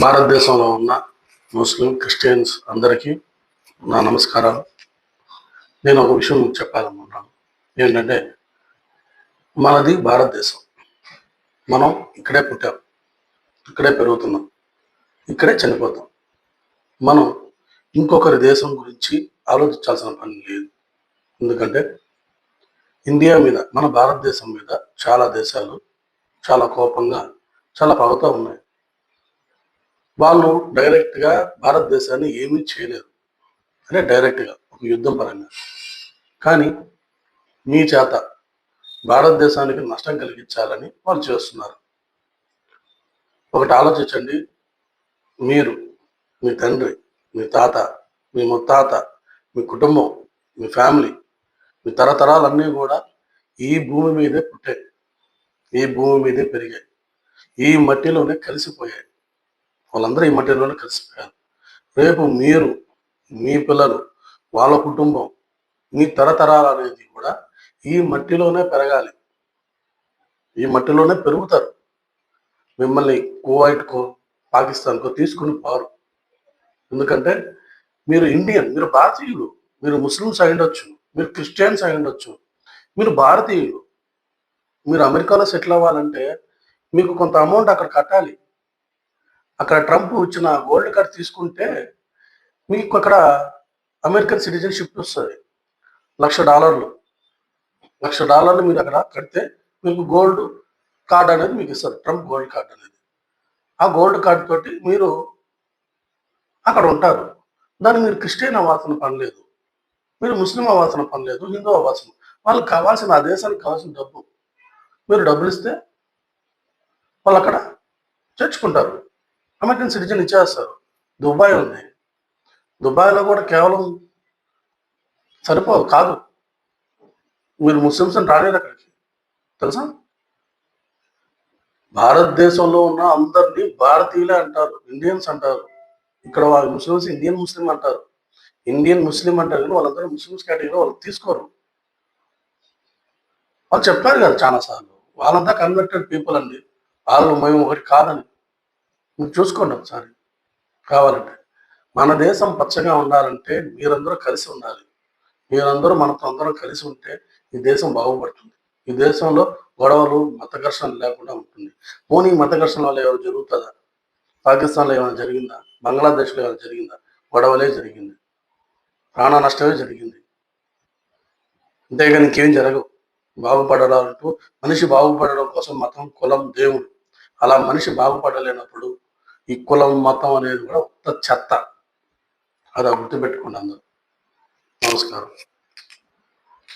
భారతదేశంలో ఉన్న ముస్లిం క్రిస్టియన్స్ అందరికీ నా నమస్కారాలు. నేను ఒక విషయం చెప్పాలనుకుంటున్నాను. ఏంటంటే, మనది భారతదేశం. మనం ఇక్కడే పుట్టాం, ఇక్కడే పెరుగుతున్నాం, ఇక్కడే చనిపోతాం. మనం ఇంకొకరి దేశం గురించి ఆలోచించాల్సిన పని లేదు. ఎందుకంటే ఇండియా మీద, మన భారతదేశం మీద చాలా దేశాలు చాలా కోపంగా, చాలా పగతో ఉన్నాయి. వాళ్ళు డైరెక్ట్గా భారతదేశాన్ని ఏమీ చేయలేరు, అంటే డైరెక్ట్గా ఒక యుద్ధం పరంగా. కానీ మీ చేత భారతదేశానికి నష్టం కలిగించాలని వాళ్ళు చేస్తున్నారు. ఒకటి ఆలోచించండి. మీరు, మీ తండ్రి, మీ తాత, మీ ముత్తాత, మీ కుటుంబం, మీ ఫ్యామిలీ, మీ తరతరాలన్నీ కూడా ఈ భూమి మీదే పుట్టాయి, ఈ భూమి మీదే పెరిగాయి, ఈ మట్టిలోనే కలిసిపోయాయి. వాళ్ళందరూ ఈ మట్టిలోనే కలిసిపోయారు. రేపు మీరు, మీ పిల్లలు, వాళ్ళ కుటుంబం, మీ తరతరాలు అనేది కూడా ఈ మట్టిలోనే పెరగాలి, ఈ మట్టిలోనే పెరుగుతారు. మిమ్మల్ని కువైట్కో, పాకిస్తాన్కో తీసుకుని పారు. ఎందుకంటే మీరు ఇండియన్, మీరు భారతీయులు. మీరు ముస్లిమ్స్ అయి ఉండొచ్చు, మీరు క్రిస్టియన్స్ అయి ఉండొచ్చు, మీరు భారతీయులు. మీరు అమెరికాలో సెటిల్ అవ్వాలంటే మీకు కొంత అమౌంట్ అక్కడ కట్టాలి. అక్కడ ట్రంప్ ఇచ్చిన గోల్డ్ కార్డ్ తీసుకుంటే మీకు అక్కడ అమెరికన్ సిటిజన్షిప్ వస్తుంది. $1,00,000 $1,00,000 మీరు అక్కడ కడితే మీకు గోల్డ్ కార్డ్ అనేది మీకు ఇస్తారు, ట్రంప్ గోల్డ్ కార్డ్ అనేది. ఆ గోల్డ్ కార్డ్ తోటి మీరు అక్కడ ఉంటారు. దాన్ని మీరు క్రిస్టియన్ అవ్వాల్సిన పని లేదు, మీరు ముస్లిం అవ్వాల్సిన పని లేదు, హిందూ అవ్వాల్సిన. వాళ్ళకి కావాల్సిన, ఆ దేశానికి కావాల్సిన డబ్బు. మీరు డబ్బులు ఇస్తే వాళ్ళు అక్కడ చేర్చుకుంటారు, అమెరికన్ సిటిజన్ ఇచ్చేస్తారు. దుబాయ్ ఉంది, దుబాయ్లో కూడా కేవలం సరిపోదు కాదు, మీరు ముస్లిమ్స్ అని రాలేరు అక్కడికి, తెలుసా? భారతదేశంలో ఉన్న అందరినీ భారతీయులే అంటారు, ఇండియన్స్ అంటారు. ఇక్కడ వాళ్ళు ముస్లిమ్స్ ఇండియన్ ముస్లిం అంటారు, ఇండియన్ ముస్లిం అంటారు. కానీ వాళ్ళందరూ ముస్లిమ్స్ కేటగిరీలో వాళ్ళు తీసుకోరు. వాళ్ళు చెప్పారు కదా చాలాసార్లు, వాళ్ళంతా కన్వర్టెడ్ పీపుల్ అండి, వాళ్ళు మేము ఒకటి కాదని. మీరు చూసుకోండి ఒకసారి కావాలంటే. మన దేశం పచ్చగా ఉండాలంటే మీరందరూ కలిసి ఉండాలి. మీరందరూ మనతో అందరం కలిసి ఉంటే ఈ దేశం బాగుపడుతుంది. ఈ దేశంలో గొడవలు, మత ఘర్షణలు లేకుండా ఉంటుంది. పోనీ మత ఘర్షణ వల్ల ఏమైనా జరుగుతుందా? పాకిస్తాన్లో ఏమైనా జరిగిందా? బంగ్లాదేశ్లో ఏమైనా జరిగిందా? గొడవలే జరిగింది, ప్రాణ నష్టమే జరిగింది. అంతేగాని ఇంకేం జరగవు. బాగుపడాలంటూ మనిషి బాగుపడడం కోసం మతం, కులం, దేవుడు, అలా మనిషి బాగుపడలేనప్పుడు ఈ కులం, మతం అనేది కూడా ఉత్త చెత్త. అది గుర్తుపెట్టుకోండి అందరూ. నమస్కారం.